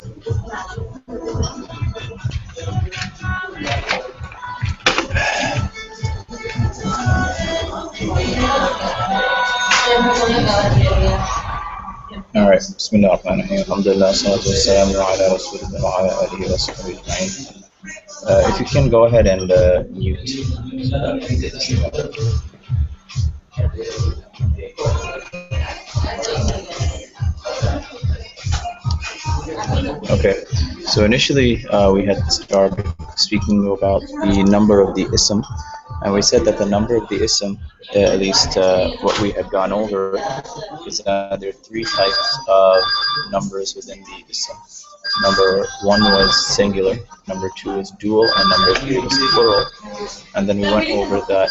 Alright, Bismillah ar-Rahman ar-Rahim. Alhamdulillah, salatu wassalamu ala Rasulillah wa ala alihi wa sahbihi ajma'in. If you can go ahead and mute. Okay, so initially we had started speaking about the number of the ism, and we said that the number of the ism, at least what we had gone over, is that there are three types of numbers within the ism. Number one was singular, number two was dual, and number three was plural. And then we went over that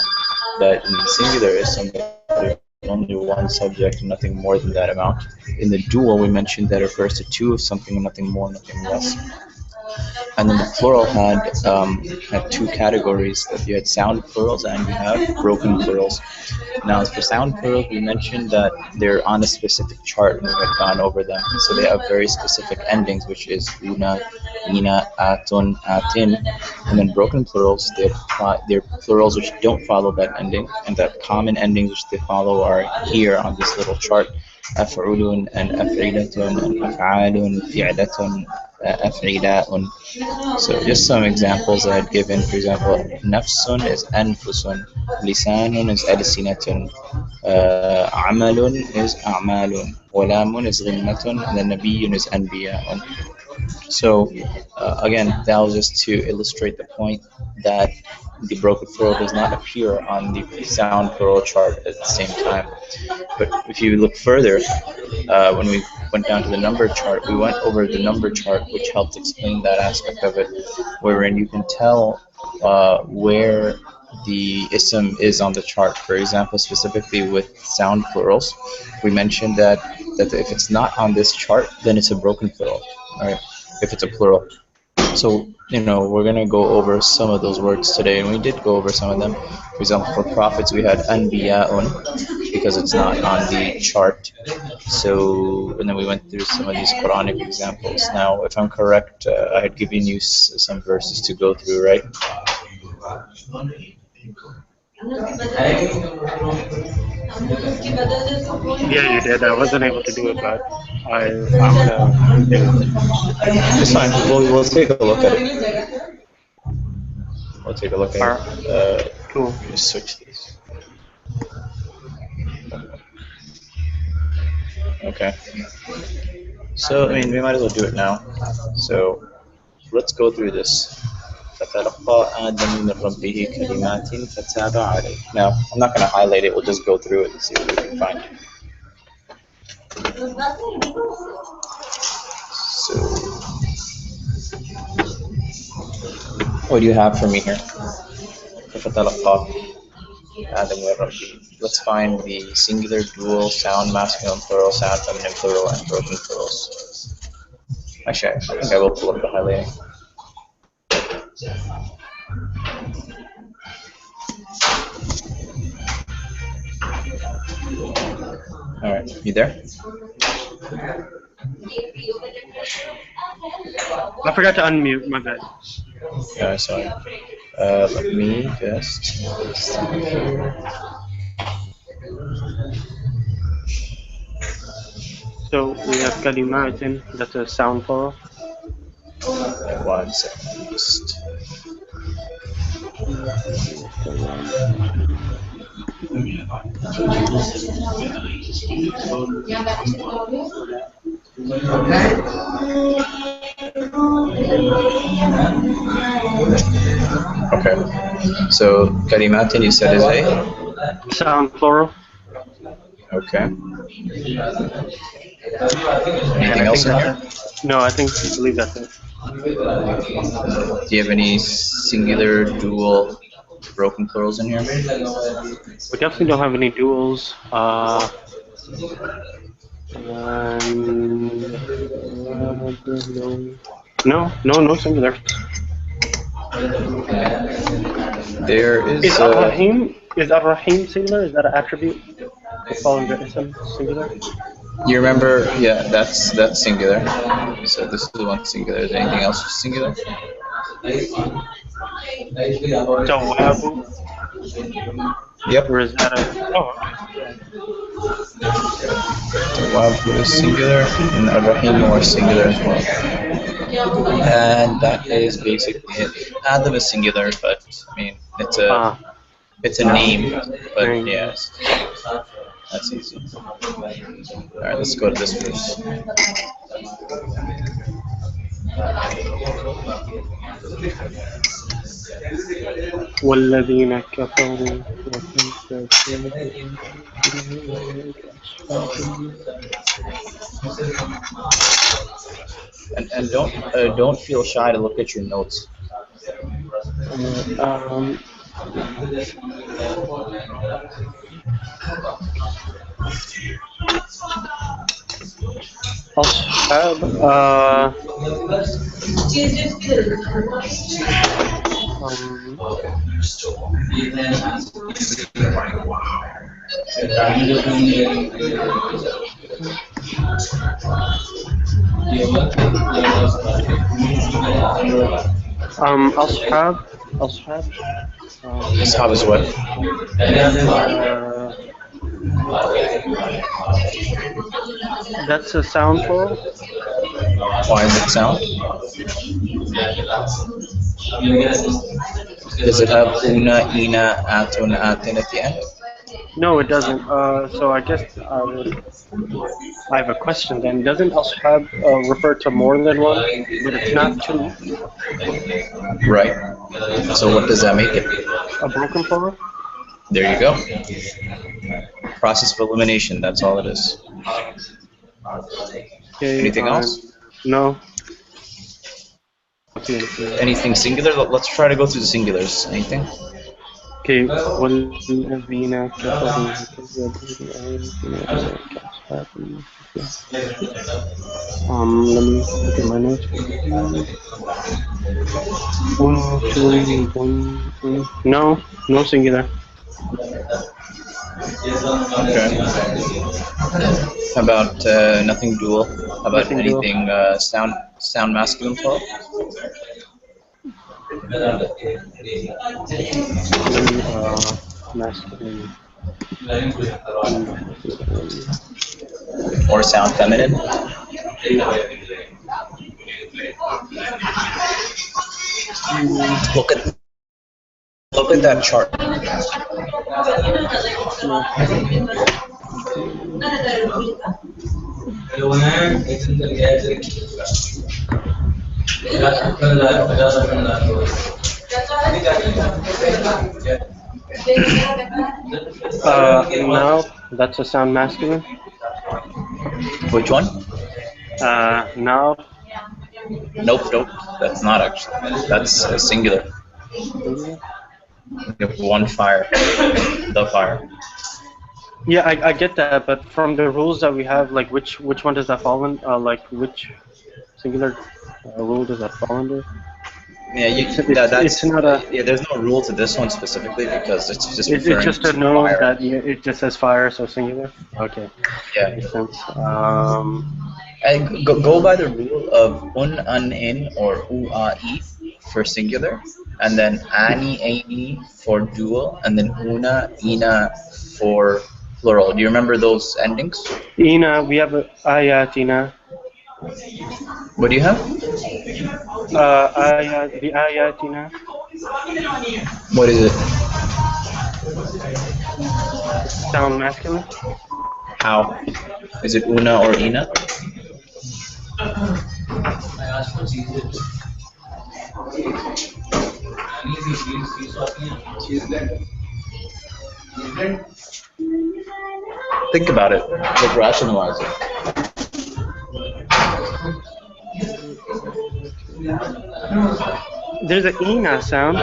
in the singular ism, there's only one subject, nothing more than that amount. In the dual, we mentioned that it refers to two of something and nothing more, nothing less. And then the plural had two categories. That you had sound plurals and you have broken plurals. Now, for sound plurals, we mentioned that they're on a specific chart and we had gone over them. So they have very specific endings, which is una, ina, atun, atin. And then broken plurals, they're plurals which don't follow that ending, and the common endings which they follow are here on this little chart. أفعل and أفعلة and أفعال فعلة أفعلاء. So just some examples I had given. For example, نفس is أنفس, لسان is ألسنة, عمل is أعمال, ولام is غنة, and then نبي is أنبياء. So again, that was just to illustrate the point that the broken plural does not appear on the sound plural chart at the same time. But if you look further, when we went down to the number chart, we went over the number chart, which helped explain that aspect of it, wherein you can tell where the ism is on the chart. For example, specifically with sound plurals, we mentioned that if it's not on this chart, then it's a broken plural, right? If it's a plural. So, we're going to go over some of those words today, and we did go over some of them. For example, for prophets, we had anbiya'un, because it's not on the chart. So, and then we went through some of these Quranic examples. Now, if I'm correct, I had given you some verses to go through, right? Yeah, you did. I wasn't able to do it, but I'm gonna do it. It's fine. We'll take a look at it. We'll take a look at it. Cool. Just switch these. Okay. So, we might as well do it now. So, let's go through this. فتلقى آدم من ربه كلمات فتاب عليه. Now, I'm not going to highlight it. We'll just go through it and see what we can find. So, what do you have for me here? فتلقى آدم من ربه. Let's find the singular, dual, sound masculine plural, sound feminine plural, and broken plurals. Actually, I think I will pull up the highlighting. All right, you there? I forgot to unmute, my bad. Sorry. Let me just. So we have kalimatin, that's a sound plural. 1 second. Just. Okay. So kalimatin you said is a sound plural. Okay. Anything else in here? No, I believe that's it. Do you have any singular, dual, broken plurals in here? We definitely don't have any duals. No singular. There is. Is Ar-Rahim singular? Is that an attribute? Following the ism singular? You remember? Yeah, that's singular. So this is one singular. Is there anything else singular? Tawabu, Yep. or is that a? Oh, okay. Yeah. Tawwab is singular, and Ar-Rahim are singular as well. And that is basically it. Adam is singular, but I mean Ah, it's a yeah. name, but Name, yeah. yes, that's easy. All right, let's go to this verse. والذين كفروا وكذبوا أولئك أصحاب And don't feel shy to look at your notes. النار. أصحاب أصحاب Ashab is what? that's a sound plural. Why is it sound? Does it have una, ina, atun, atin at the end? No, it doesn't. So I guess I have a question then. Doesn't ashab refer to more than one, but it's not two? Right. So what does that make it? A broken plural? There you go. Process of elimination. That's all it is. Okay, Anything else? No. Okay. Anything singular? Let's try to go through the singulars. Anything? Okay. والذين كفروا وكذبوا بآياتنا أولئك أصحاب let me look at my notes. 1, 2, 1. No singular. Okay. How about nothing dual? How about Nothing dual. anything sound masculine plural? Masculine. Or sound feminine? Look at that chart. Now that's a sound masculine. Which one? Now. Nope. That's not actually. That's singular. You have one fire. The fire. Yeah, I get that, but from the rules that we have, like which one does that fall in? Like which singular rule does that fall under? Yeah, it's not a. Yeah, there's no rule to this one specifically because it's just. It's just a no fire. That it just says fire, so singular. Okay. Yeah. Makes sense. And go by the rule of an, in, or e for singular, and then ani for dual, and then una, ina for plural. Do you remember those endings? Ina, we have ayatina. What do you have? The ayatina. What is it? Sound masculine. How? Is it una or ina? Think about it. Like rationalize it. There's an ina sound.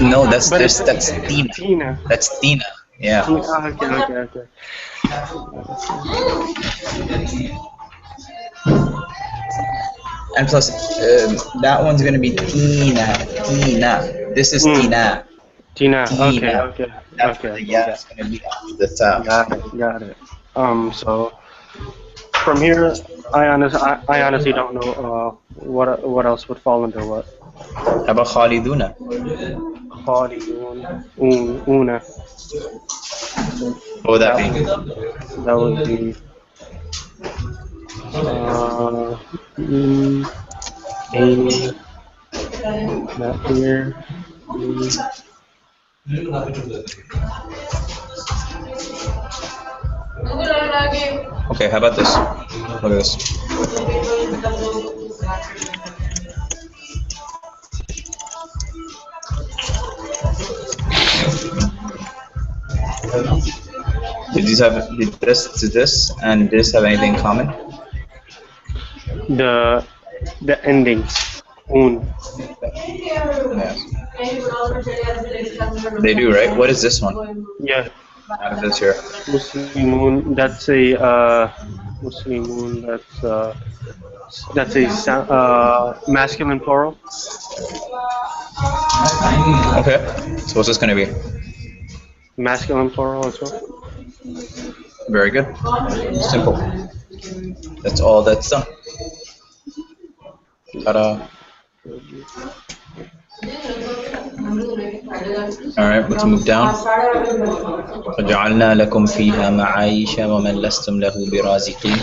No, that's tina. Tina. That's tina. Yeah. Okay. And plus, that one's gonna be Tina. This is Tina. Tina. Okay. That's where the yeah is gonna be after the top. Got it. So from here, I honestly don't know what else would fall under what. How about Khaliduna? Khalidun, Una. What would that That be? that would be Amy. Not here. Okay, how about this? Look at this. Did this and this have anything in common? The ending. Un. Yes. They do, right? What is this one? Yeah. Out of this here. Muslimun. That's a Muslimun. That's a masculine plural. Okay. So what's this going to be? Masculine plural as well. Very good. Simple. That's all that's done. Ta-da. Alright, let's move down. وَجَعَلْنَا لَكُمْ فِيهَا مَعَايِشَ وَمَنْ لَسْتُمْ لَهُ بِرَازِقِينَ.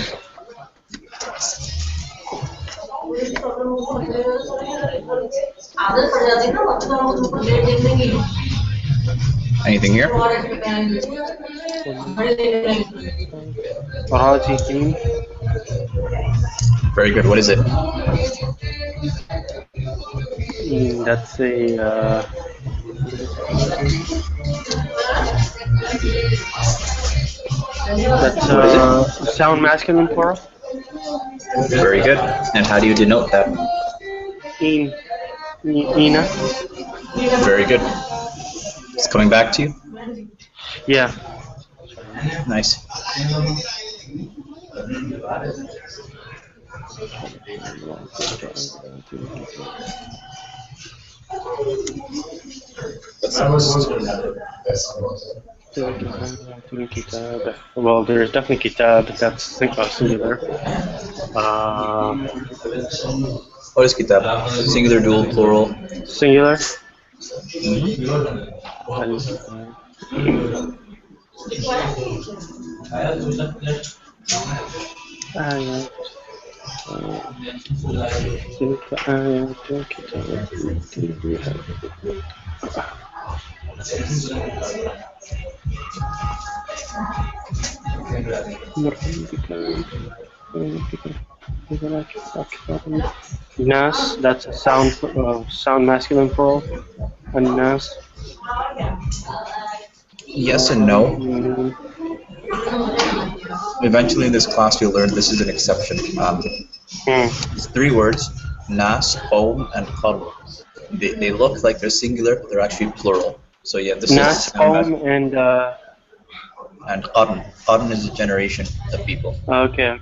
Anything here? Rajihin. Very good. What is it? That's a sound masculine plural. Very good. And how do you denote that? Ina. Very good. It's coming back to you? Yeah. Nice. Well, there's definitely kitab. That's singular. What is kitab? Singular, dual, plural? Singular. Nas, that's a sound masculine plural. And Nas. Yes and no. Eventually in this class you'll learn this is an exception. It's 3 words, nas, qawm, and qarn. They look like they're singular, but they're actually plural. So yeah, this nas, is qawm, and qarn. Qarn is a generation of people. Okay.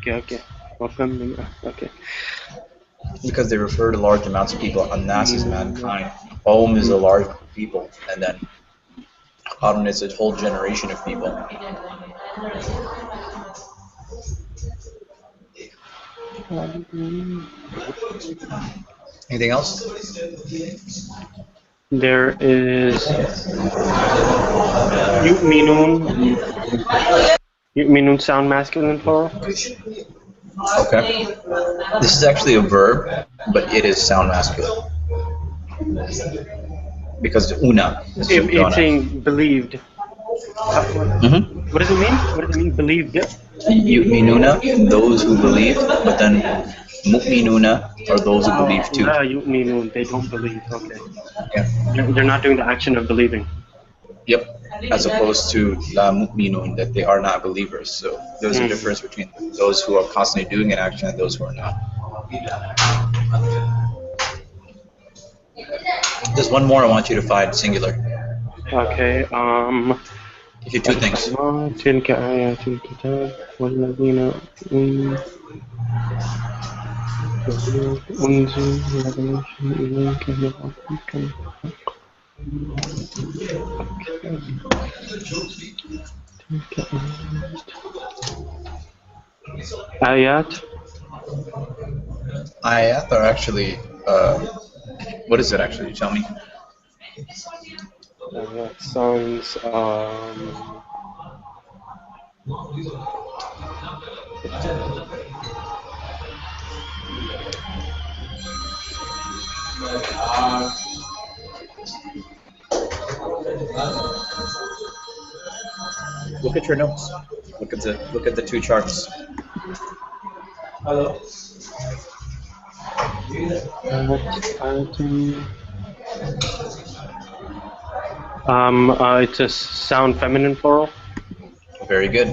Because they refer to large amounts of people. An-nas is mankind. Qawm is a large group of people, and then qarn is a whole generation of people. Anything else? There is Yu'minun sound masculine plural. Okay. This is actually a verb, but it is sound masculine. Because una is It's saying believed. What does it mean? What does it mean? Believed? Yu'minuna, those who believe, but then mu'minuna are those who believe too. Yu'minun, they don't believe. Okay. Yeah. They're not doing the action of believing. Yep. As opposed to la mu'minun, that they are not believers. So there's a difference between those who are constantly doing an action and those who are not. There's one more I want you to find, singular. Okay. Give you 2 things. تلك آيات الكتاب والذين أنزل إليك من ربك Ayat. Ayat are actually, what is it actually? Tell me. Ayat sounds. Look at your notes. Look at the two charts. Hello. It's a sound feminine plural. Very good.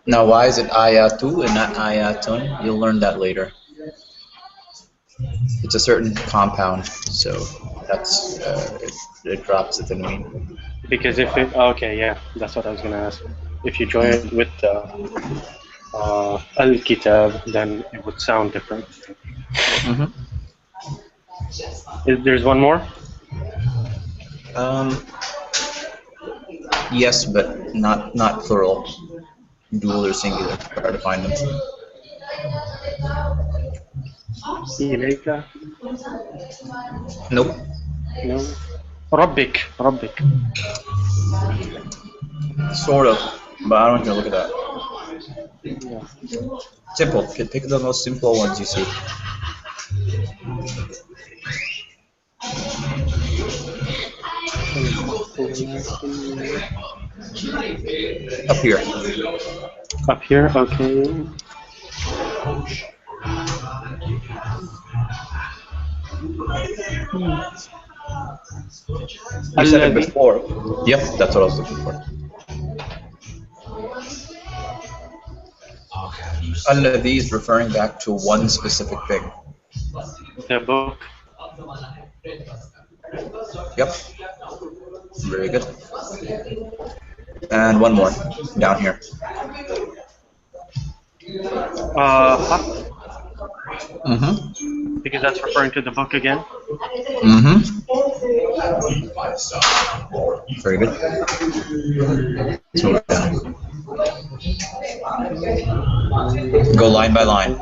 Now, why is it ayatu and not ayatun? You'll learn that later. It's a certain compound, so that's it drops the tanween. Because if it, okay, yeah, that's what I was gonna ask. If you join it with al-kitab, then it would sound different. Mm-hmm. There's one more? Yes, but not plural. Dual or singular. Hard to find them. إليك. Nope. No. ربك. Sort of, but I don't want you to look at that. Yeah. Simple. Pick the most simple ones you see. Up here. Up here, okay. I said it before. Yep, that's what I was looking for. Alladhi is referring back to one specific thing. The book. Yep. Very good. And one more down here. Mm-hmm. Because that's referring to the book again. Mm-hmm. Very good. So down. Go line by line.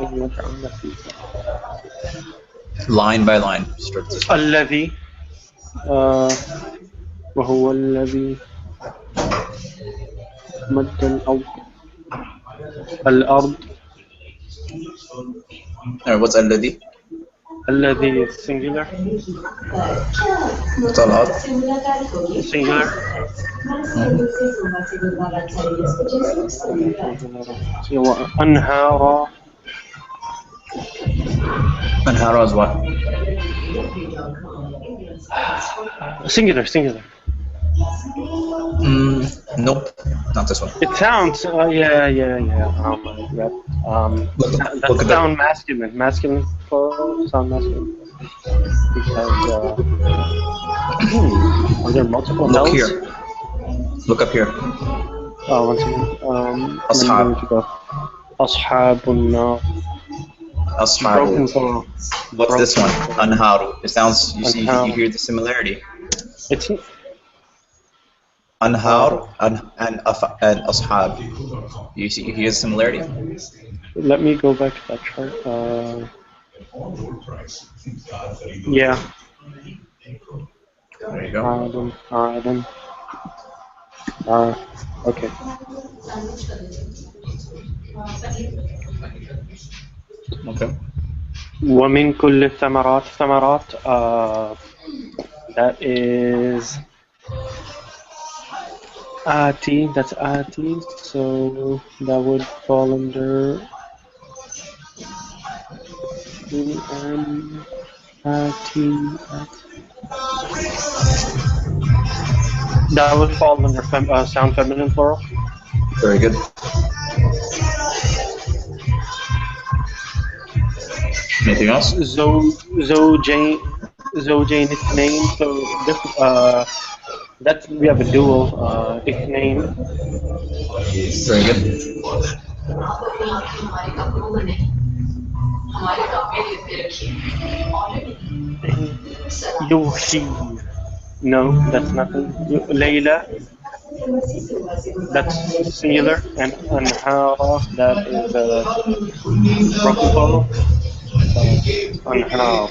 Line by line. Start this one. الذي وهو الذي مد الأرض. Alright, what's alladhi? الذي is singular. What's al-ard? Singular. أنهار. Anhara is what? Singular. Nope, not this one. It sounds, yeah. Look at sound masculine. Masculine plural, sound masculine. Because, are there multiple Look L's? here. Look up here. Oh, one second. Ashab. Ashabun nar. Broken Ashabu. plural. What's this one? Anharu. It sounds, you see, Anharu. you hear the similarity. It's Anhar and ashab. You see, you hear the similarity? Let me go back to that chart. Yeah. There you go. Adam. Okay. Okay. ومن كل الثمرات. That is Ati. That's Ati. So that would fall under Ati. That would fall under sound feminine plural. Very good. Anything else? Zawjain ithnain. So that we have a dual ithnain. Very good. No, that's nothing. Layla, that's singular, and Anhara, that is broken plural. So Anhar,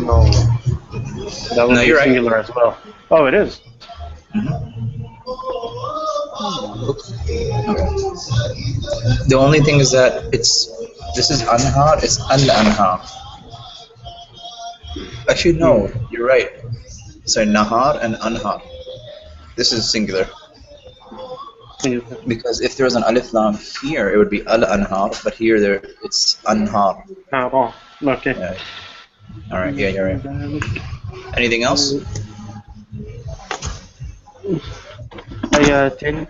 no, that No, would be you're right. singular as well. Oh, it is. The only thing is that this is anhar, it's al-anhar. Actually, Hmm. no, you're right. Sorry, nahar and anhar. This is singular. Singular. Because if there was an alif lam here, it would be al-anhar, but here it's anhar. Ah, oh, okay. Yeah. All right, yeah, you're right. Anything else? Ayatin,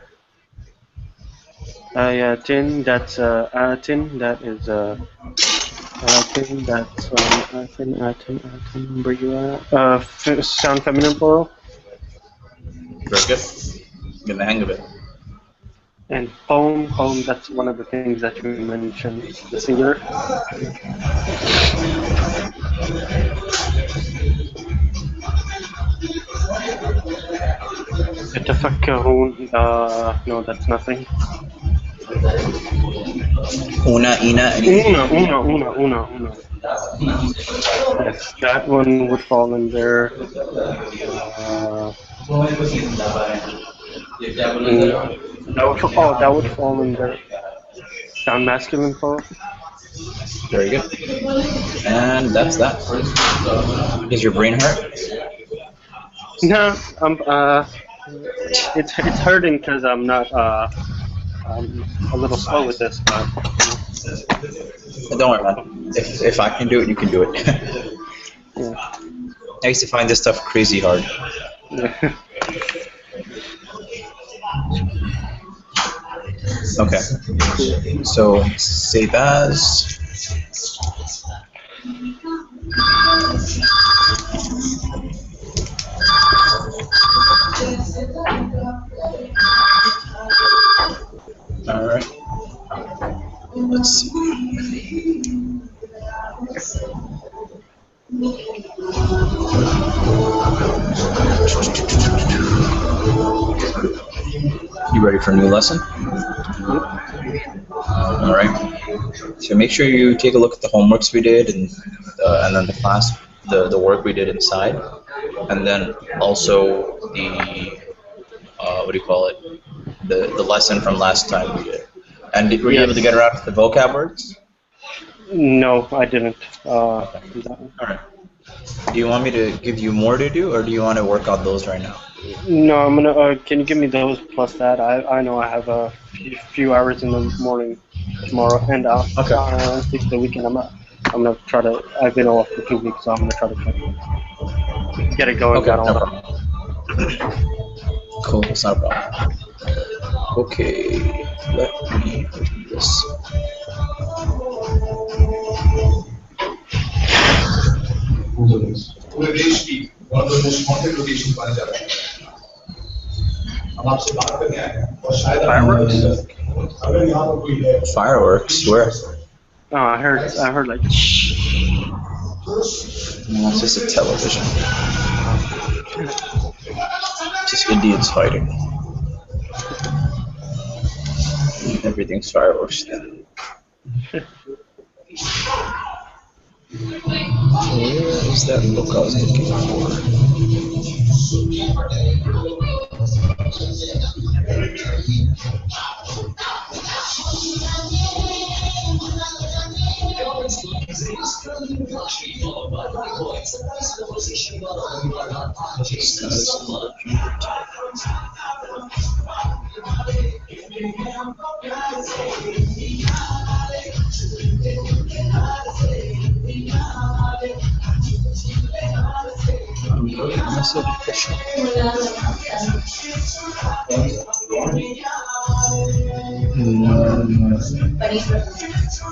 ayatin, that's atin, that is atin, that's atin, where you at? Sound feminine plural. Very good. Get the hang of it. And poem, that's one of the things that you mentioned, the singular. يتفكرون, no, that's nothing. Una, ina, anything? Una. Yes, that one would fall in there. That would fall in there. Sound masculine plural. Very good. And that's that. Does your brain hurt? No, it's hurting because I'm not I'm a little slow with this, but Don't worry, man. If I can do it, you can do it. yeah. I used to find this stuff crazy hard. Yeah. Okay. So save as. All right. Let's see. You ready for a new lesson? All right. So make sure you take a look at the homeworks we did, and then the class, the work we did inside, and then also the what do you call it? The lesson from last time we did. And were you able to get around to the vocab words? No, I didn't. All right. Do you want me to give you more to do, or do you want to work on those right now? No, I'm gonna. Can you give me those plus that? I know I have a few hours in the morning tomorrow, and Okay. I think the weekend I'm gonna try to. I've been off for 2 weeks, so I'm gonna try to get it going. Okay, no problem. Cool, it's not a problem. Okay, let me do this. पूरे देश की one of the most wanted location बन जाता है। हम आपसे बात करने आए हैं और शायद अगर यहाँ पर कोई है Fireworks? Where? Oh, I heard like. No, it's just a television. Just Indians fighting. Everything's fireworks then. Where is that book I was looking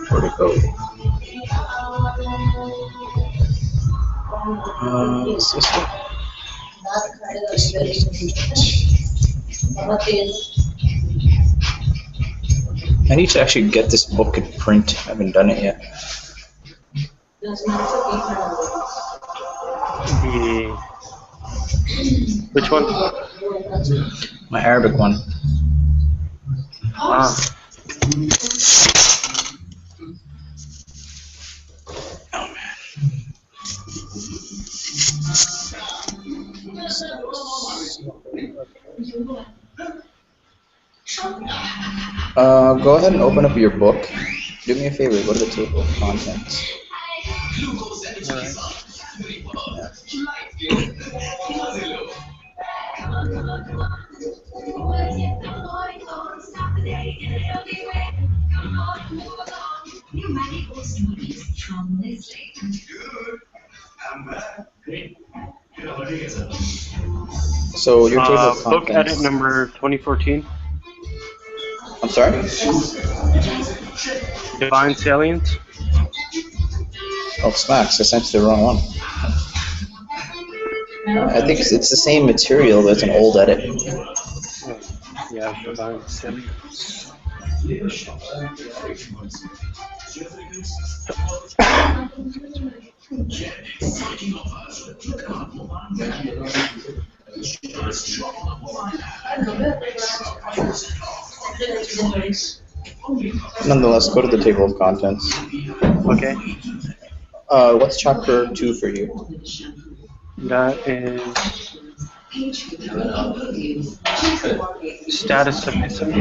Where'd it go? Is this one? I need to actually get this book in print. I haven't done it yet. Which one? My Arabic one. Ah. Oh man. Go ahead and open up your book. Do me a favor, go to the table of contents. Alright. So your table of Book edit contents. number 2014. I'm sorry? Divine Salient. Oh, smacks, I sent you the wrong one. I think it's the same material, but it's an old edit. Yeah, Divine Salient. Nonetheless, go to the table of contents. Okay. What's chapter 2 for you? That is status submissive.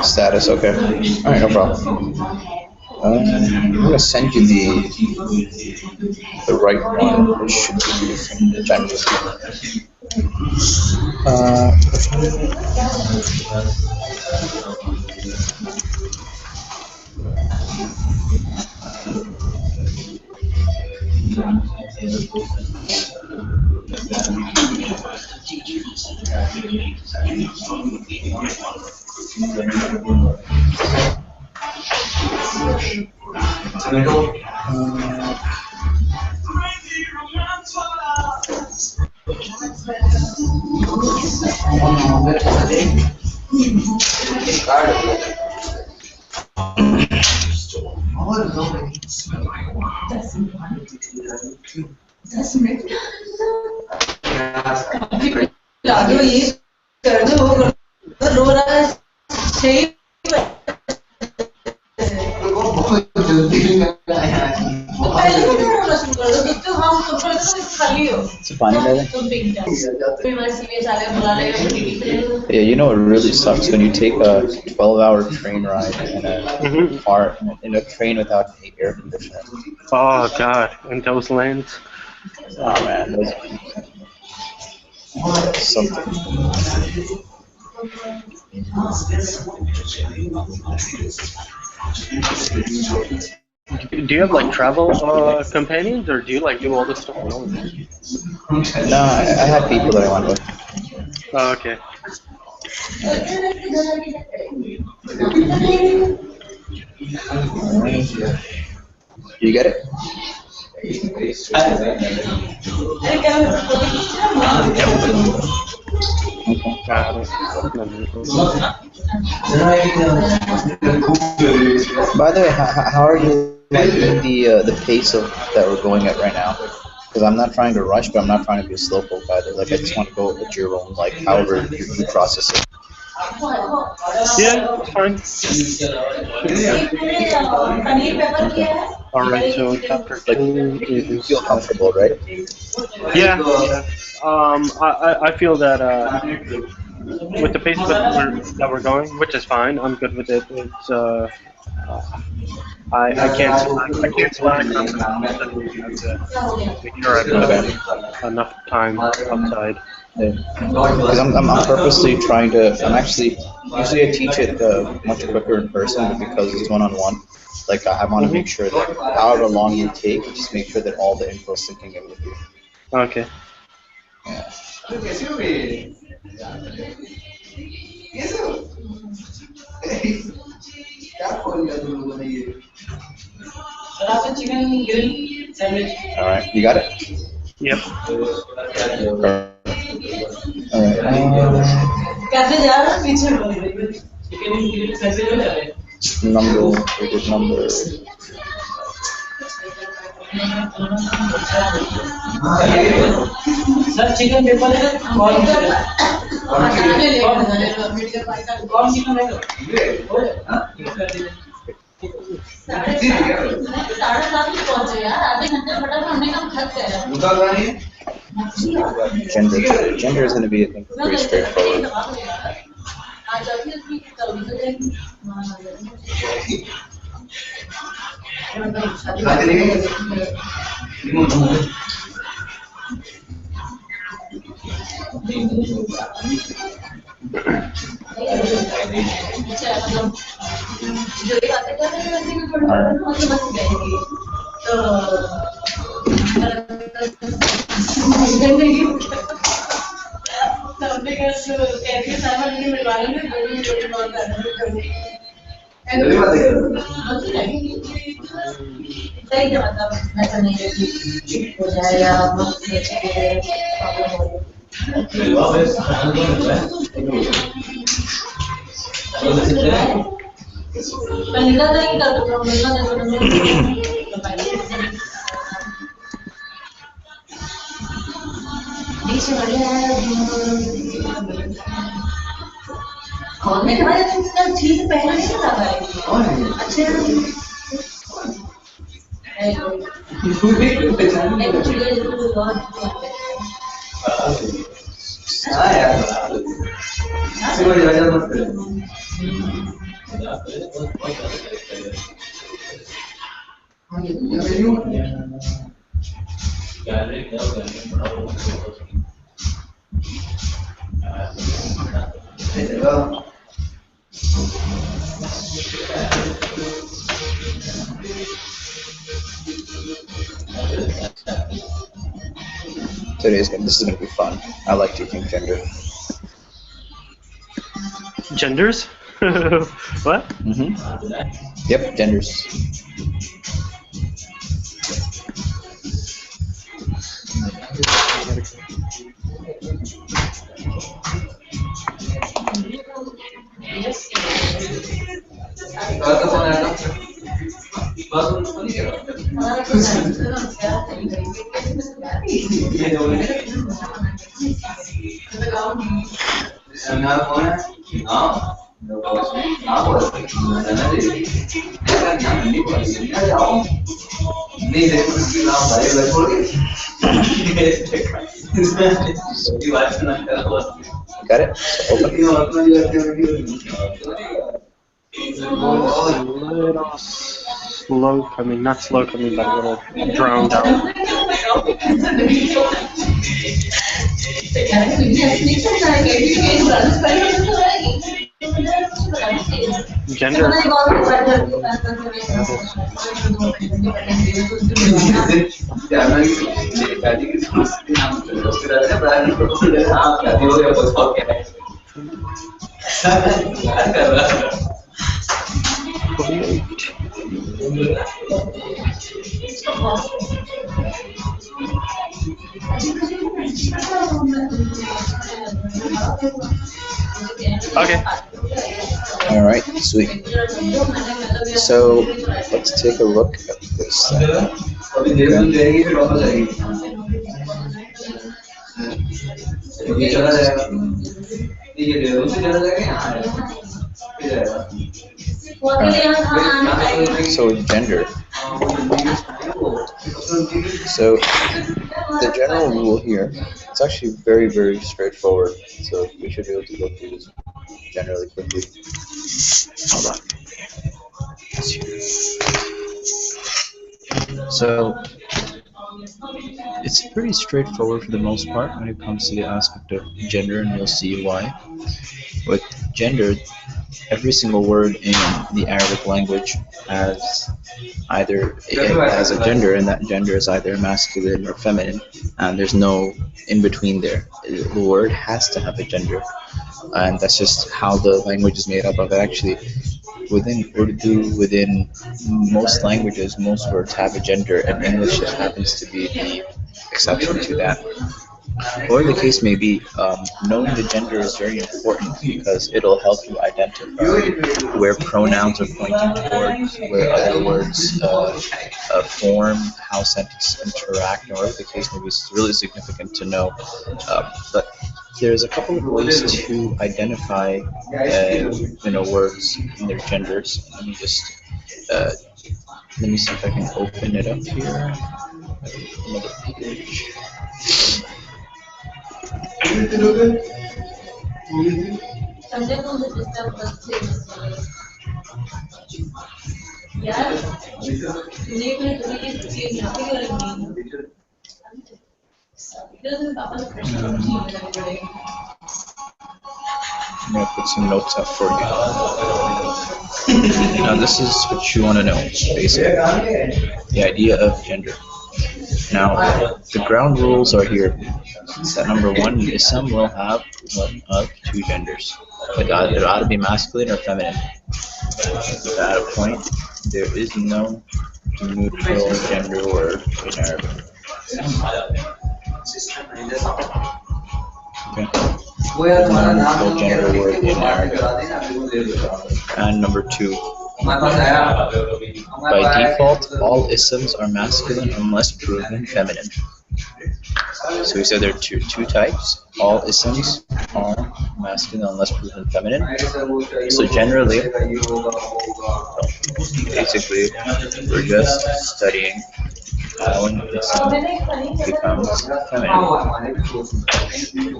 Status, okay. Alright, no problem. I'm gonna send you the right one, which should be which I'm just Yeah, you know what really sucks when you take a 12-hour train ride in a car in a train without any air conditioner. Oh God, and those lanes. Oh man, that's something. Do you have like travel companions, or do you like do all this stuff alone? No, I had people that I went with. Oh, okay. You get it? By the way, how are you liking the pace of that we're going at right now? Because I'm not trying to rush, but I'm not trying to be a slowpoke either. Like I just want to go at your own, like however you process it. Yeah, fine. All right, so chapter 2 You is. feel comfortable, right? Yeah. I feel that with the pace that we're going, which is fine. I'm good with it. It's I can't select make sure I've got enough time outside. Because I'm purposely trying to. Usually I teach it much quicker in person, but because it's one-on-one, like I want to make sure that however long you take, just make sure that all the info is syncing in with you. Okay. Yeah. All right, you got it? Yep. Number. Sir chicken paper है कौन कौन chicken है साढ़े 7 पहुंचे यार आधे घंटे फटाफट हमने काम खत्म करा Gender is going to be, I think, pretty straightforward. आज अभी भी जो ये बातें कर रहे हैं वैसे भी थोड़ी बहुत समझ जाएंगे तो हमने कहा कैसे सामान नहीं मिलवा रहे हैं थोड़ी बहुत सही है मतलब ऐसा नहीं है कि हो जाए या पहला तो ही कर दो कौन ने कहा तुम चीज पहले नहीं बता पाएंगे अच्छा This is going to be fun. I like teaching gender. Genders? What? Yep, genders. Got it? Little slow coming, not slow coming, but a little drowned out. Gender. Okay. All right, sweet. So let's take a look at this. So gender. So the general rule here, it's actually very, very straightforward. So we should be able to go through this generally quickly. Hold on. So it's pretty straightforward for the most part when it comes to the aspect of gender, and you'll see why. With gender, every single word in the Arabic language has a gender, and that gender is either masculine or feminine, and there's no in between there. The word has to have a gender, and that's just how the language is made up of. Actually, within Urdu, within most languages, most words have a gender, and English just happens to be the exception to that. Whatever the case may be, knowing the gender is very important because it'll help you identify where pronouns are pointing towards, where other words form, how sentences interact, and whatever the case may be. It's really significant to know. But there's a couple of ways to identify, words and their genders. Let me see if I can open it up here. Another page. Sunday को मुझे disturb करते हैं यार तूने कोई ये चीज यहाँ पे क्यों रखी है इधर से पापा ने प्रश्न पूछने लगे I'm going to put some notes up for you. Now, this is what you want to know, basically. The idea of gender. Now, the ground rules are here. That number one, ism will have one of two genders. It ought to be masculine or feminine. At that point, there is no neutral gender word in Arabic. Okay. No neutral gender word in Arabic. And number two, by default, all isms are masculine unless proven feminine. So we said there are two types. All isms are masculine unless proven feminine. So generally, basically, we're just studying how an ism becomes feminine.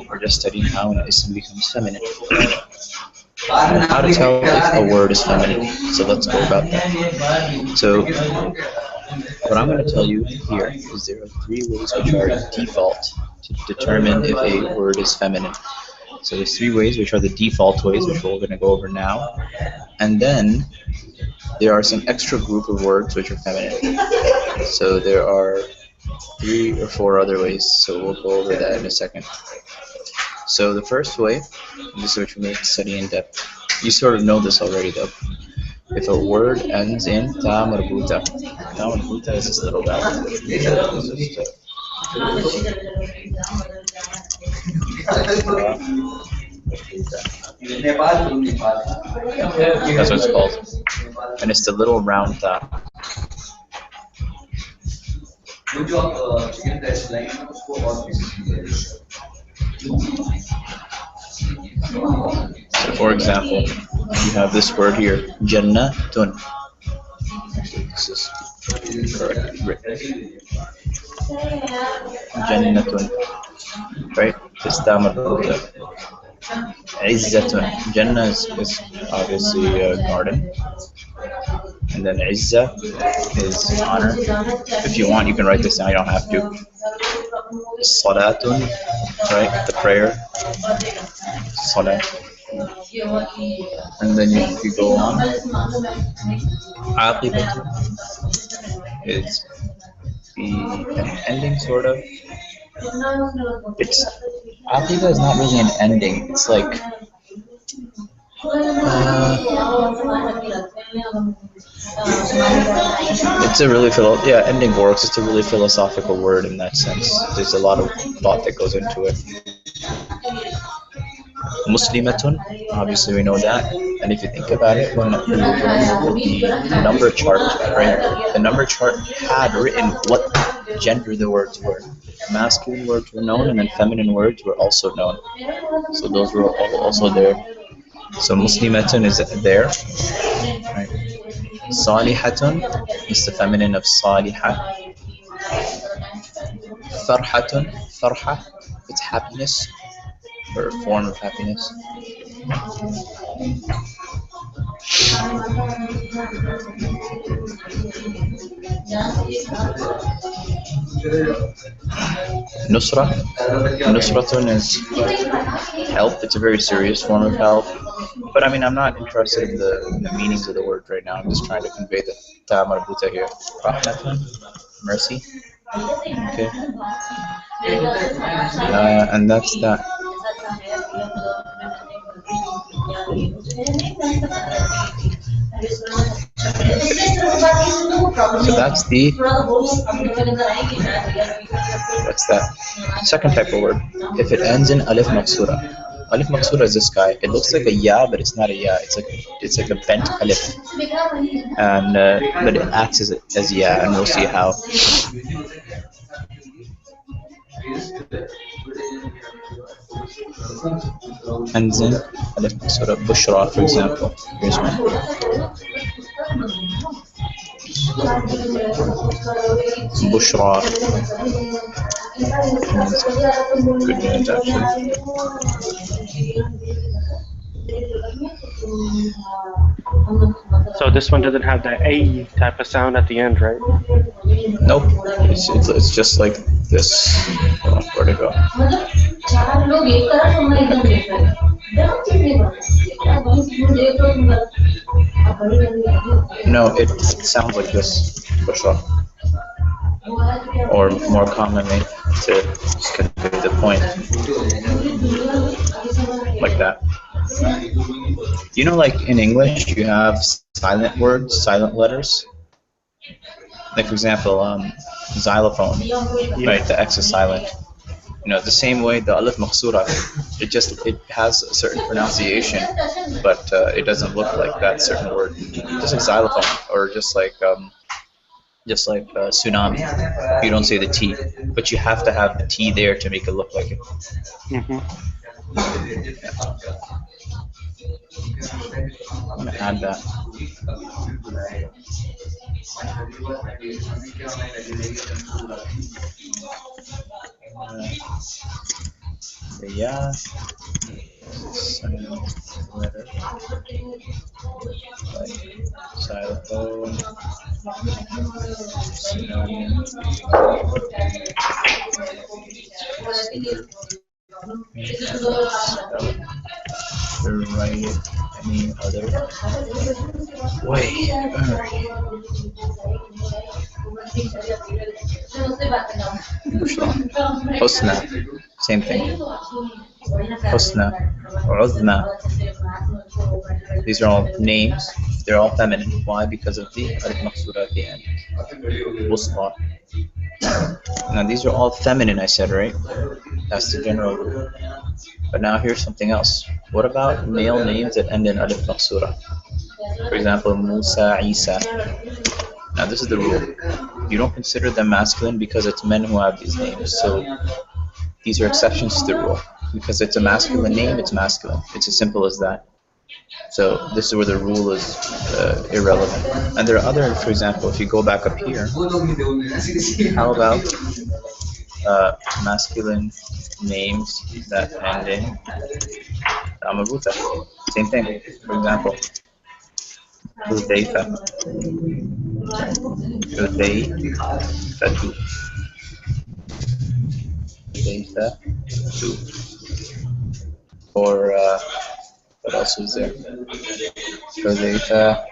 We're just studying how an ism becomes feminine. And how to tell if a word is feminine. So let's go about that. So what I'm going to tell you here is there are three ways which are default to determine if a word is feminine. So there's three ways which are the default ways, which we're going to go over now. And then there are some extra group of words which are feminine. So there are 3 or 4 other ways. So we'll go over that in a second. So the first way, this is what we need to study in depth. You sort of know this already though. If a word ends in ta marbuta. Ta marbuta is this little vowel. That's what it's called. And it's the little round ta. So for example, you have this word here, jannatun. This is correct. Jannatun. Right? It's ta marbuta. Izzatun. Jannah is obviously a garden. And then Izza is honor. If you want, you can write this down. You don't have to. Salatun, right? The prayer. Salat. And then you go on. Aqibatun is the ending, sort of. Aqiba is not really an ending. It's like. It's a really ending works. It's a really philosophical word in that sense. There's a lot of thought that goes into it. Muslimatun, obviously we know that. And if you think about it, when the number chart, right? The number chart had written what gender the words were. Masculine words were known, and then feminine words were also known. So those were also there. So Muslimatun is there, right? Salihatun is the feminine of Salihah. Farhatun, Farha, it's happiness, or a form of happiness. Nusra. Nusratun is help. It's a very serious form of help. But I mean, I'm not interested in the meanings of the word right now. I'm just trying to convey the ta marbuta here. Rahmatun, mercy. Okay. And that's that. So that's that second type of word. If it ends in alif maksura. Alif maksura is this guy. It looks like a ya, but it's not a ya. It's like a bent alif, and but it acts as ya, and we'll see how. Ends in alif maksura. Bushra, for example. Here's one. Bushra. Good names, actually. So this one doesn't have that A type of sound at the end, right? Nope. It's just like this. Oh, where'd it go? No, it sounds like this. Bushra. Or more commonly, to convey the point, like that. You know, like in English, you have silent words, silent letters. Like for example, xylophone, right? The X is silent. You know, the same way the alif maksura, it has a certain pronunciation, but it doesn't look like that certain word. Just like xylophone, or just like tsunami. You don't say the T, but you have to have the T there to make it look like it. Mm-hmm. I'm gonna add that. Yeah. Letter. Xylophone. Write it any other way. Husna, same thing. Husna, Uzma. These are all names. They're all feminine. Why? Because of the alif maksura at the end. Wusqa. Now these are all feminine, I said, right? That's the general rule. But now here's something else. What about male names that end in alif maksura? For example, Musa, Isa. Now this is the rule. You don't consider them masculine because it's men who have these names. So these are exceptions to the rule. Because it's a masculine name, it's masculine. It's as simple as that. So this is where the rule is irrelevant. And there are other, for example, if you go back up here, how about masculine names that end in Amaruta? Same thing. For example, Hudayfa. Hudayfatu. Hudayfatu. Or what else is there? Hudayfa.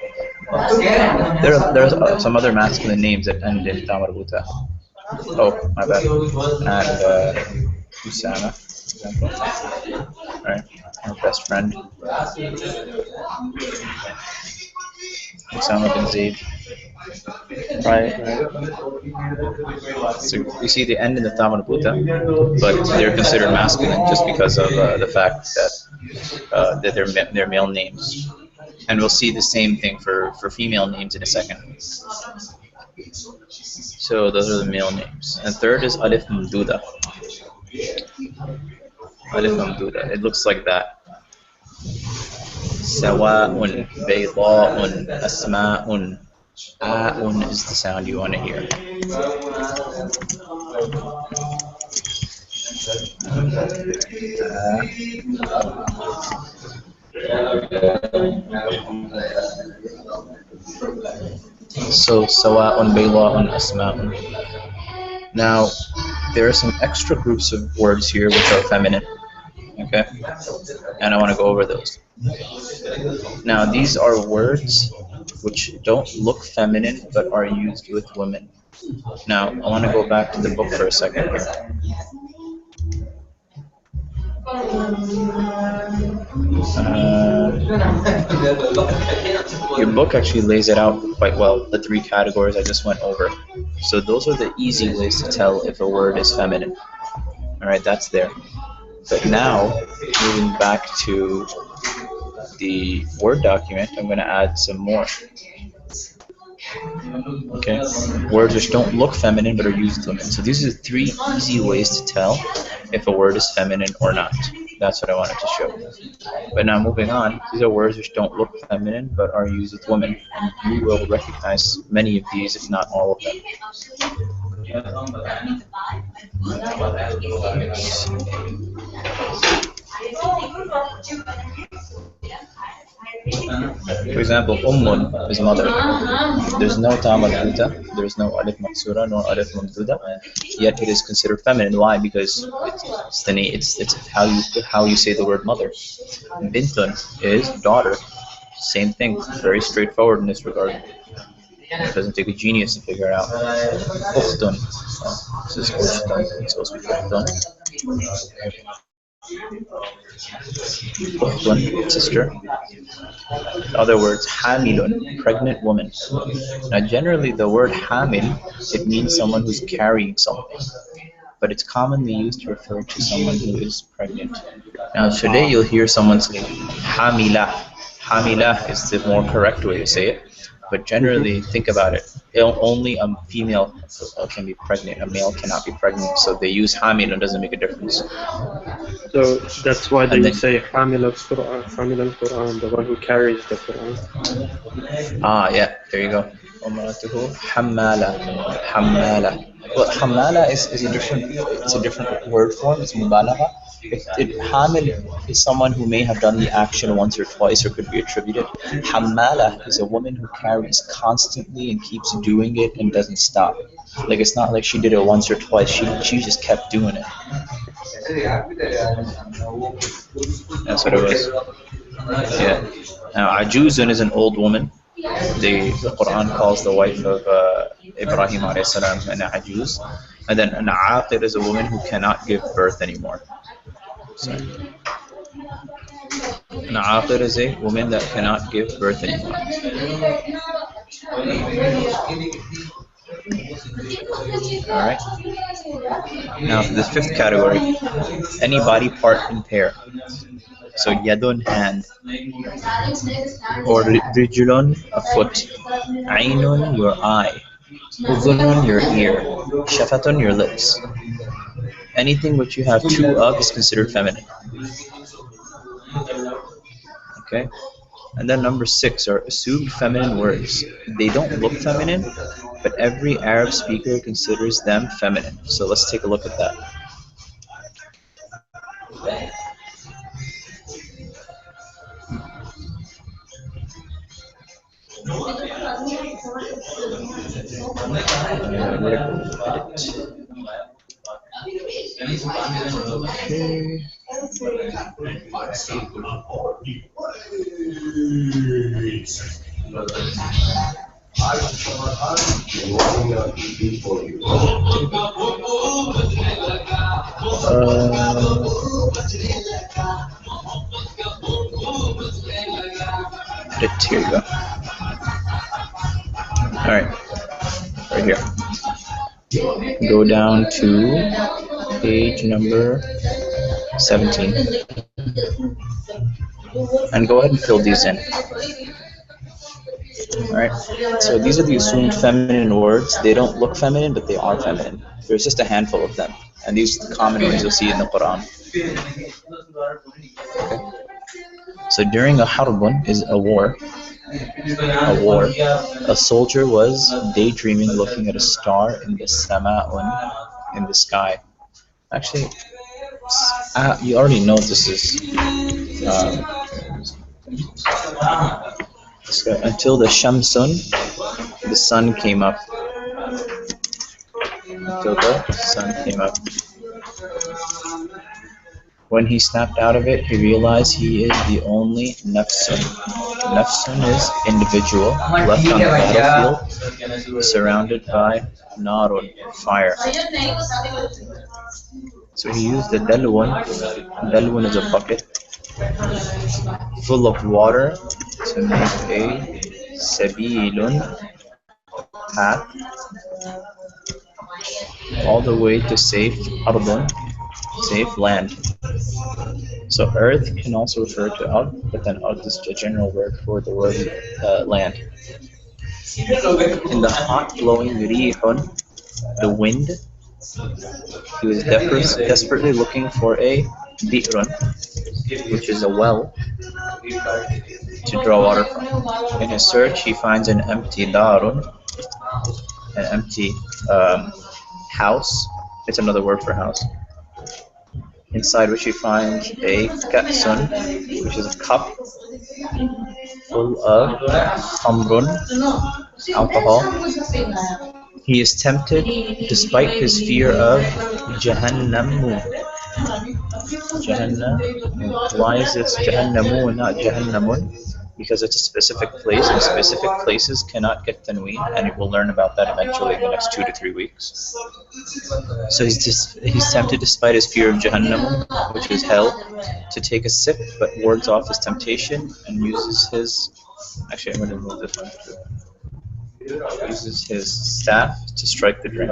There are some other masculine names that end in Tamarbuta. Oh, my bad. And Usama, for example. Right, our best friend. Usama bin Zaid. Right. So you see they end in the Tamarbuta, but they're considered masculine just because of the fact that they're male names. And we'll see the same thing for female names in a second. So those are the male names. And third is Alif Mamduda. Alif Mamduda. It looks like that. Sawa'un, Bayda'un, Asma'un. A'un is the sound you want to hear. So Sawa'un, Bayda'un, Asma'un. Now, there are some extra groups of words here which are feminine. Okay? And I want to go over those. Now, these are words which don't look feminine but are used with women. Now, I want to go back to the book for a second here. Your book actually lays it out quite well, the three categories I just went over. So those are the easy ways to tell if a word is feminine. All right, that's there. But now, moving back to the Word document, I'm going to add some more. Okay, words which don't look feminine but are used as women. So these are the three easy ways to tell if a word is feminine or not. That's what I wanted to show. But now moving on, these are words which don't look feminine but are used with women. And you will recognize many of these, if not all of them. For example, Ummun is mother. There's no ta madhuta, there's no alif maksura, nor alif mamduda, yet it is considered feminine. Why? Because it's how you say the word mother. Bintun is daughter. Same thing. Very straightforward in this regard. It doesn't take a genius to figure it out. Ukhtun. This is ukhtun. It's supposed to be ukhtun. Ukhtun, sister. In other words, hamilun, pregnant woman. Now, generally, the word hamil, it means someone who's carrying something, but it's commonly used to refer to someone who is pregnant. Now, today you'll hear someone say hamila. Hamila is the more correct way to say it, but generally, think about it. Only a female can be pregnant. A male cannot be pregnant, so they use hamilun. Doesn't make a difference. So that's why they say Hamil al-Quran, the one who carries the Quran. Ah, yeah, there you go. Hammala. Well, hammala is a different word form. It's mubalagha. Hamil is someone who may have done the action once or twice or could be attributed. Hammala is a woman who carries constantly and keeps doing it and doesn't stop. Like, it's not like she did it once or twice. She just kept doing it. That's what it was. Yeah. Now, Ajuzun is an old woman. The Quran calls the wife of Ibrahim alayhi salam an Ajuz. And then an Aqir is a woman who cannot give birth anymore. So, an Aqir is a woman that cannot give birth anymore. Alright. Now for this fifth category, any body part impaired. So yadun, hand, or rijulun, a foot, aynun, your eye, udhunun, your ear, shafatun, your lips. Anything which you have two of is considered feminine. Okay? And then number 6 are assumed feminine words. They don't look feminine, but every Arab speaker considers them feminine. So let's take a look at that. Here you go. Alright, right here. Go down to page number 17 and go ahead and fill these in. Alright, so these are the assumed feminine words. They don't look feminine, but they are feminine. There's just a handful of them, and these are the common ones you'll see in the Quran. Okay. So during a harbun is a war. A soldier was daydreaming, looking at a star in the sama'un, in the sky. Actually, you already know this is so until the shamsun, the sun came up. Until the sun came up. When he snapped out of it, he realized he is the only nafsun. Nafsun is individual, left on the battlefield, surrounded by narun, fire. So he used the dalwan. Dalwan is a bucket full of water to make a sabilun, path, all the way to safe ardun, safe land. So earth can also refer to ard, but then ard is a general word for the word land. In the hot blowing rihun, the wind, he was desperately looking for a bi'run, which is a well to draw water from. In his search, he finds an empty darun, an empty house. It's another word for house. Inside which he finds a ka'sun, which is a cup full of khamrun, alcohol. He is tempted despite his fear of Jahannamu. Jahannam. Why is this Jahannamu and not Jahannamun? Because it's a specific place, and specific places cannot get tanween, and we'll learn about that eventually in the next 2 to 3 weeks. So he's tempted despite his fear of Jahannam, which is hell, to take a sip, but wards off his temptation and uses his. Actually, I'm going to move this one too. Uses his staff to strike the drink.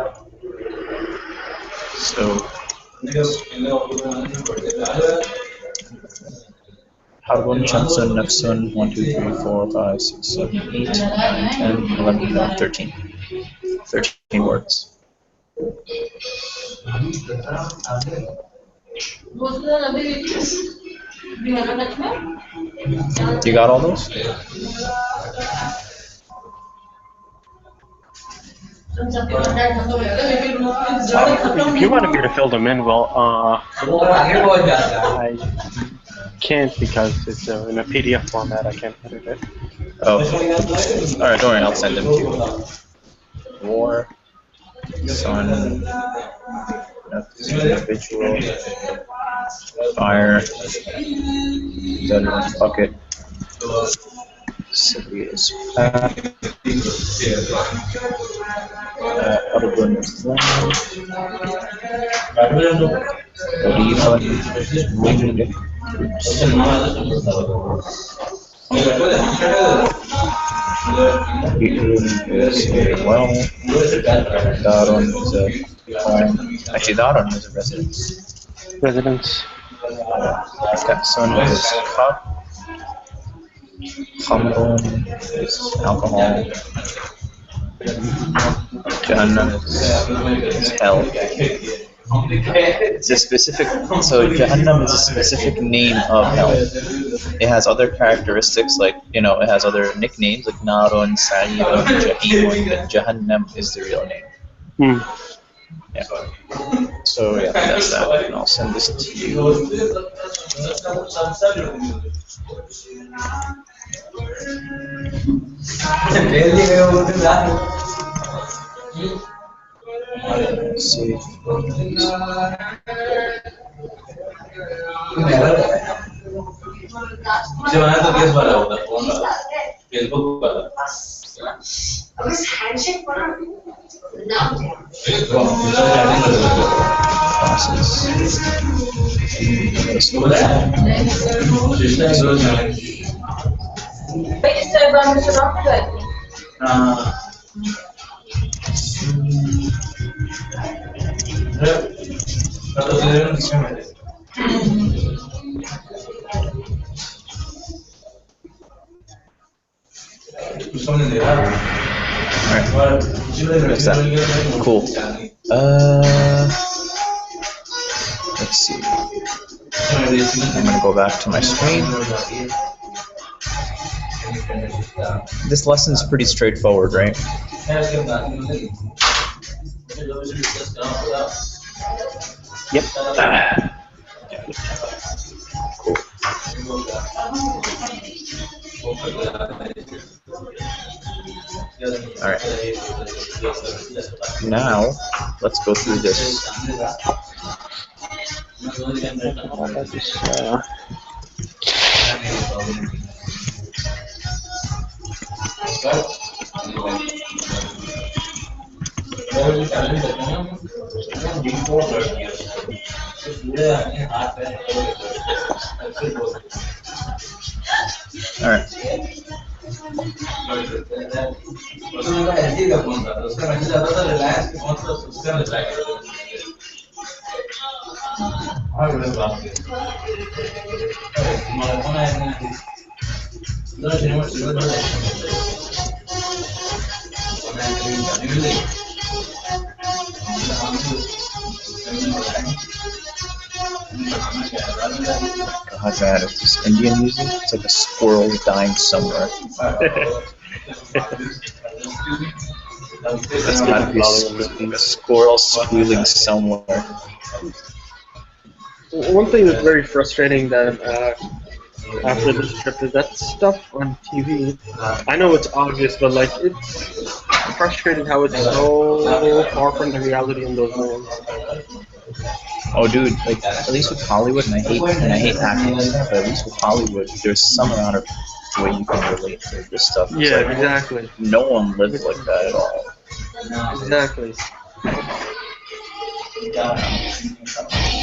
So Harbun, Shamsun, Nafsun, 1, 2, 3, 4, 5, 6, 7, 8, 9, 10, 11, 12, 13. 13 words. You got all those? If you wanted me to fill them in, well, I can't because it's in a PDF format. I can't edit it. Oh, all right. Don't worry. I'll send them to you. War, sun, individual, fire, bucket. City is path. Urban is land. Rihun, wind. Bi'run is a well. Darun is a home. Actually, Darun is a residence. Ka'sun is cup. Khamrun is alcohol. Jahannam is hell. It's a specific, so Jahannam is a specific name of hell. It has other characteristics, like, it has other nicknames, like Narun, Sa'irun, Jahimun, but Jahannam is the real name. Yeah. So, yeah, that's that. And I'll send this to you. Let's see. Alright, what's that? Cool. Let's see. I'm gonna go back to my screen. This lesson's pretty straightforward, right? Yep. Cool. Alright. Now, let's go through this. All right. God, man, it's this Indian music. It's like a squirrel dying somewhere. That's gotta be a squirrel squealing somewhere. One thing that's very frustrating that after this trip is that stuff on TV. I know it's obvious, but like it's frustrating how it's so far from the reality in those movies. Oh, dude, like at least with Hollywood, and I hate acting, but at least with Hollywood, there's some amount of way you can relate to this stuff. It's Yeah, like, exactly. no one lives like that at all. Exactly.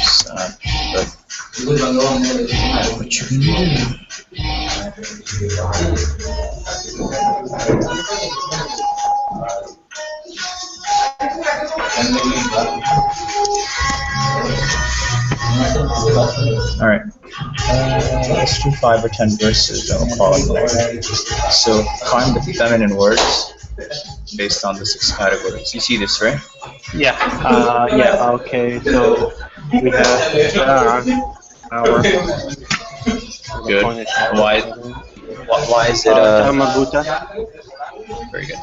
Sad, but what you can do? All right. Let's do 5 or 10 verses, and we'll call it there. So find the feminine words based on the 6 categories. You see this, right? Yeah. Yeah. Okay. So we have our Good. Why is it Marbuta. very good?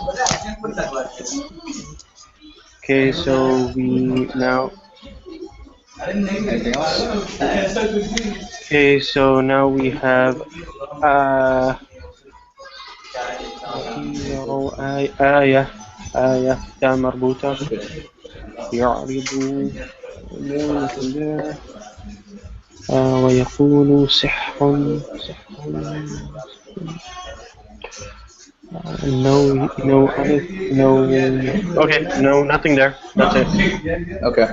Okay. So we now. Anything else? Okay. So now we have آية تاء مربوطة يعرض ويقول سحر no ألف no. Okay, no, nothing there. That's it. Okay.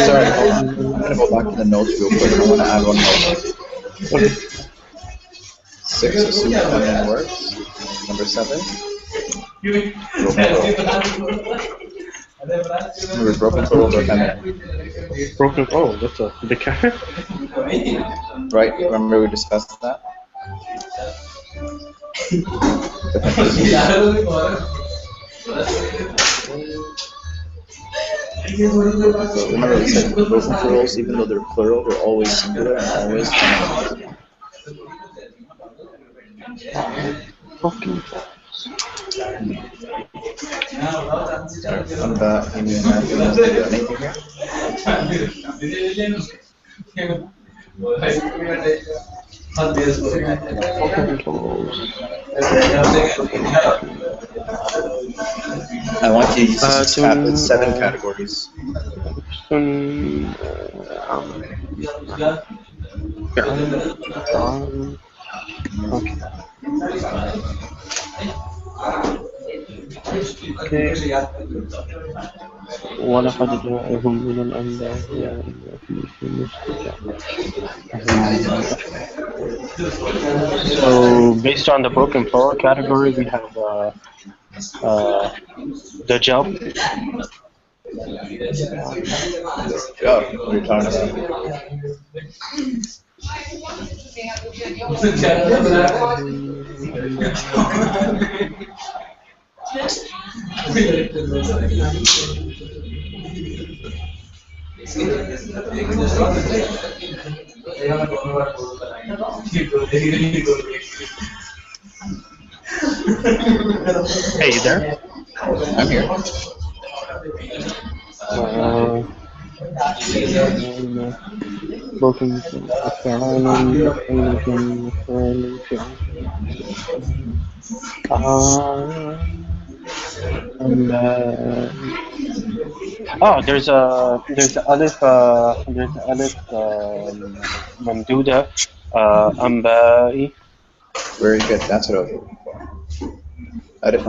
Sorry, I'm gonna go back to the notes real quick. I want to add one more. Okay. 6 is super feminine words. Number 7. Remember, broken plurals are feminine. Broken. Oh, that's a big cat. Right? Remember we discussed that? So remember we said broken plurals, even though they're plural, they're always singular and always feminine. Broken. Anything here? I want you to use 7 categories. Okay. ولقد جاءهم من الأنباء So based on the broken plural category, we have the job. Job. What are you talking about? Hey, you there? I'm here. broken فعال there's ألف ممدودة أنبائي. Very good. That's what I was looking for. Alif.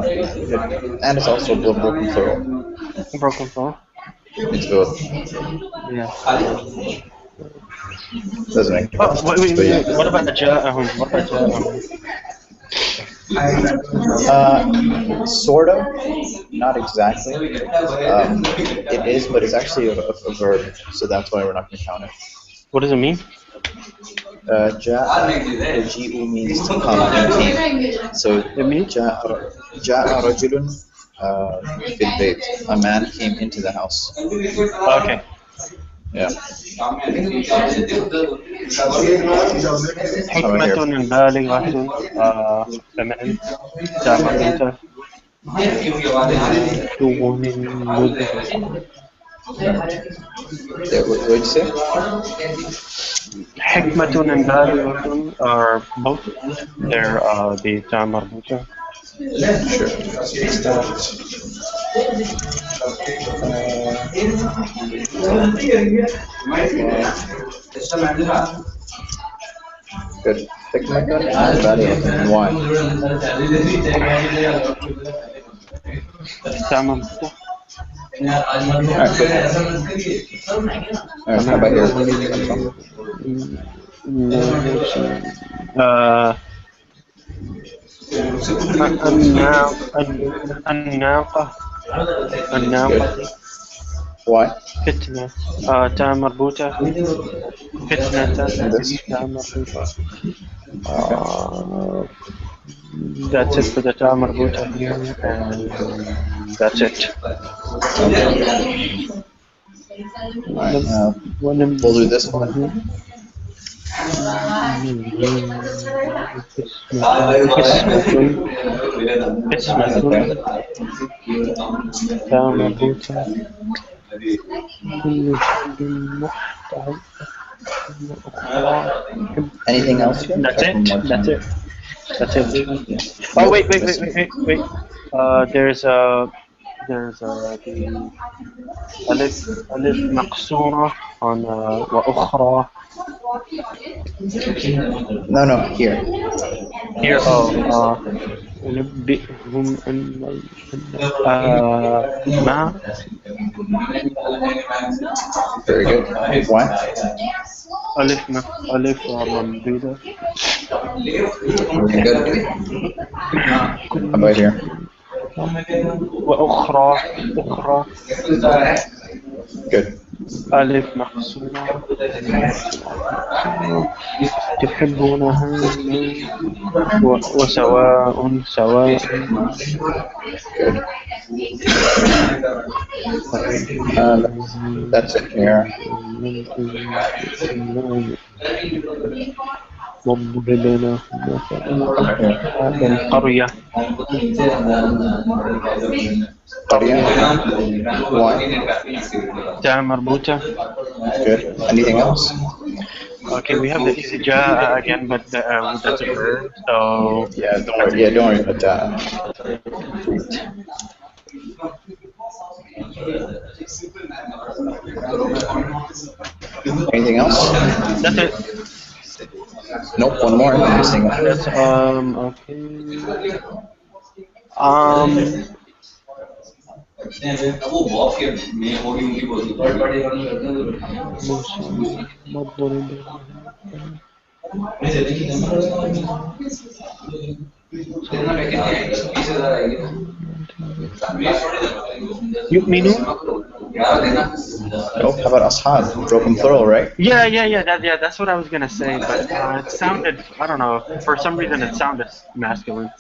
And it's also broken plural. Broken plural. It's both. Yeah. Doesn't make Oh, difference. wait, But yeah. what about جاءهم? What about جاءهم? Sort of, not exactly. It is, but it's actually a verb, so that's why we're not going to count it. What does it mean? Ji'u means to come and came. So It means? ja'a rajulun fil bayt. A man came into the house. Okay. Yeah. حكمة بالغة feminine تعمل شؤون مدهش. What did you say? حكمة بالغة are both. They're the تاء مربوطة. Good. Hikmatun and balighatun. Why? تاء مربوطة. Alright, good. Alright, how about here? الناقة. Why? فتنة. تاء مربوطة. فتنة. تاء مربوطة. That's it for the تاء مربوطة here, and that's it. Alright, we'll do this one. اسمة تاء مربوطة. Anything else here? That's it. That's it. That's it. Oh wait. There's the ألف مقصورة on وأخرى. No, here. Here, أنبئهم أن ما. Very good. Why? ألف ممدودة. Very good. How about here? وأخرى. Good. ألف مقصورة. تحبونها وسواء. That's it here. وضربنا القرية. Why? تاء مربوطة. Good. Anything else? Okay, we have the istijaa again, but that's a verb, so Yeah, don't worry about that. Anything else? that's it. Nope, one more. I'm missing one. That's, يؤمنون. Oh, how about ashab? Broken plural, right? Yeah. That's what I was gonna say, but it sounded, I don't know, for some reason it sounded masculine.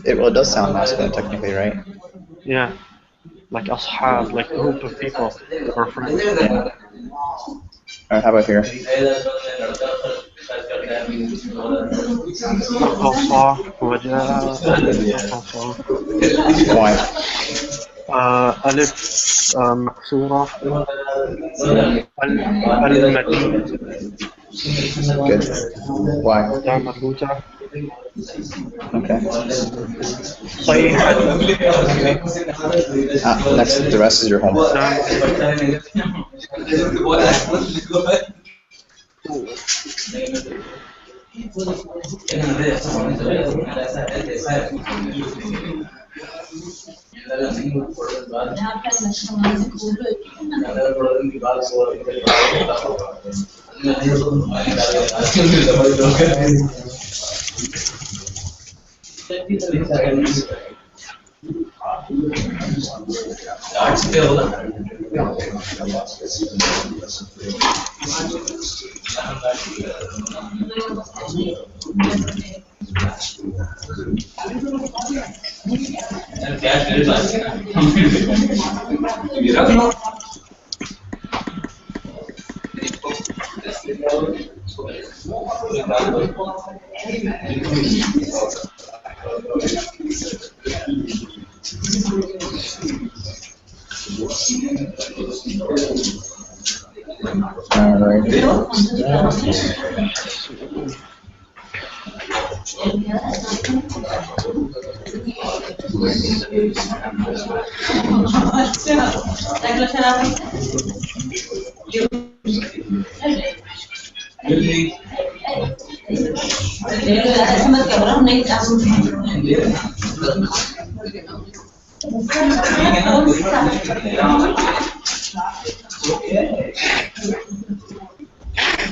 It does sound masculine technically, right? Yeah, like ashab, like group of people or friends. Alright, how about here? القصا وجاء القصا. Why? ألف مكسورة. المدينة. Good. Why? تاء مربوطة. Okay. صيحة. Next, the rest is your homework.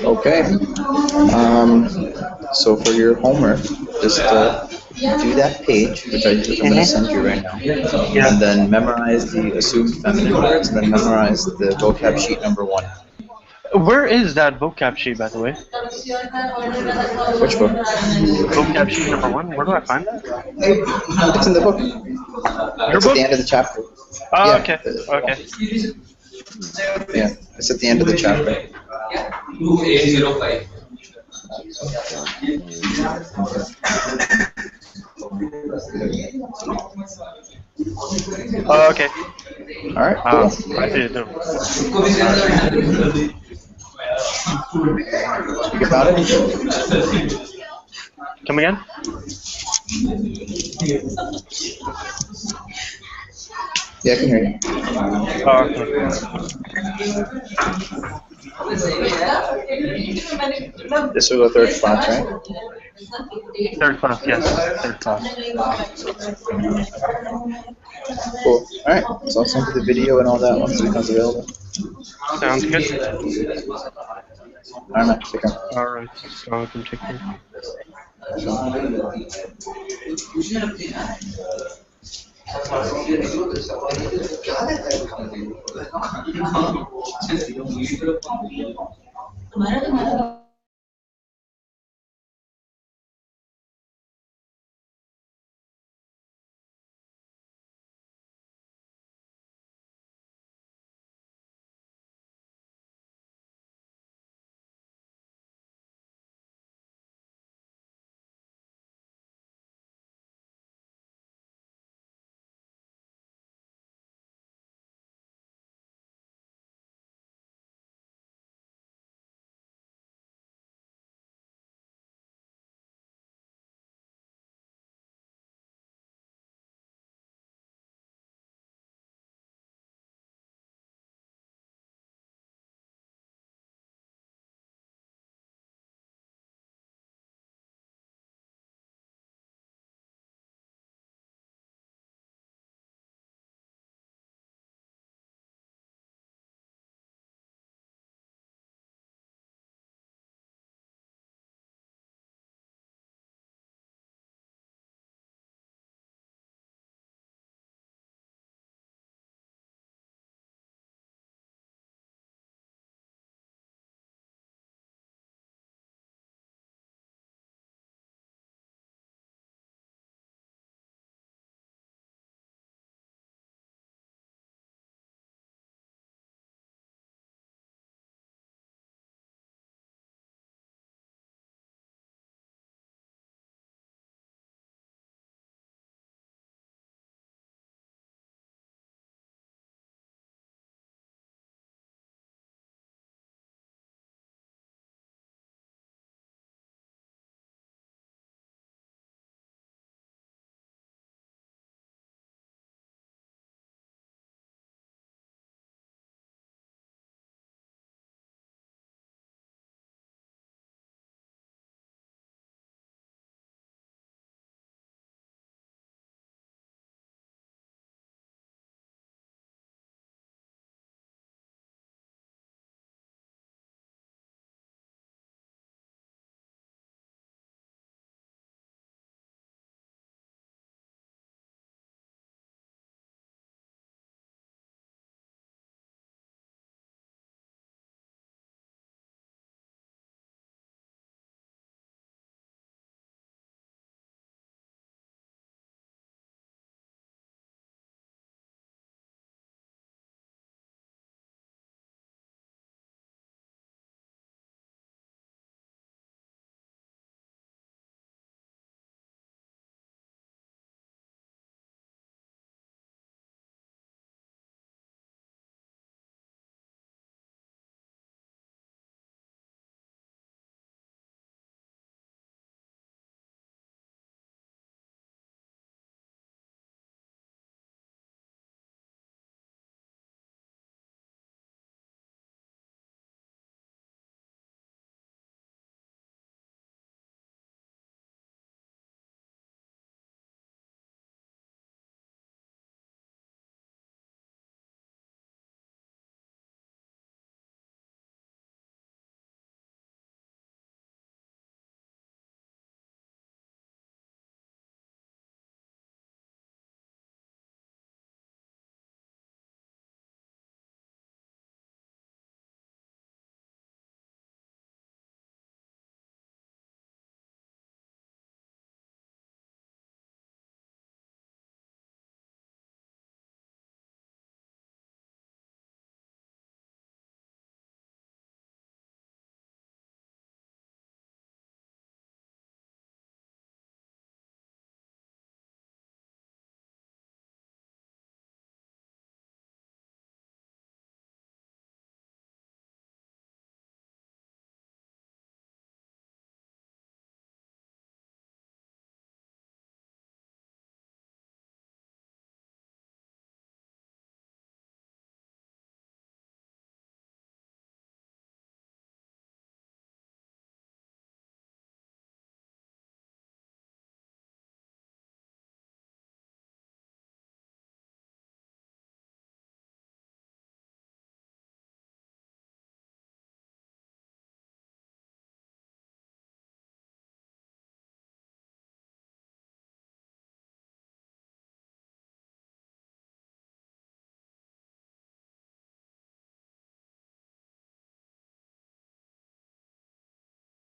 Okay. So for your homework, just do that page, which I'm going to send you right now, and then memorize the assumed feminine words, and then memorize the vocab sheet number 1. Where is that vocab sheet, by the way? Which book? Vocab sheet number 1. Where do I find that? It's in the book. Your It's book? at the end of the chapter. Oh, Yeah. okay. Okay. Yeah, it's at the end of the chapter. 2805. Oh, okay. All right, cool. I see it. You got it? Come again? Yeah, I can hear you. Oh, okay. This was the third class, right? Third class, yes. Third class. Cool. All right, so I'll send you the video and all that once it becomes available. Sounds good. All right, man. Take care. Alright, so I can take care. तुम्हारा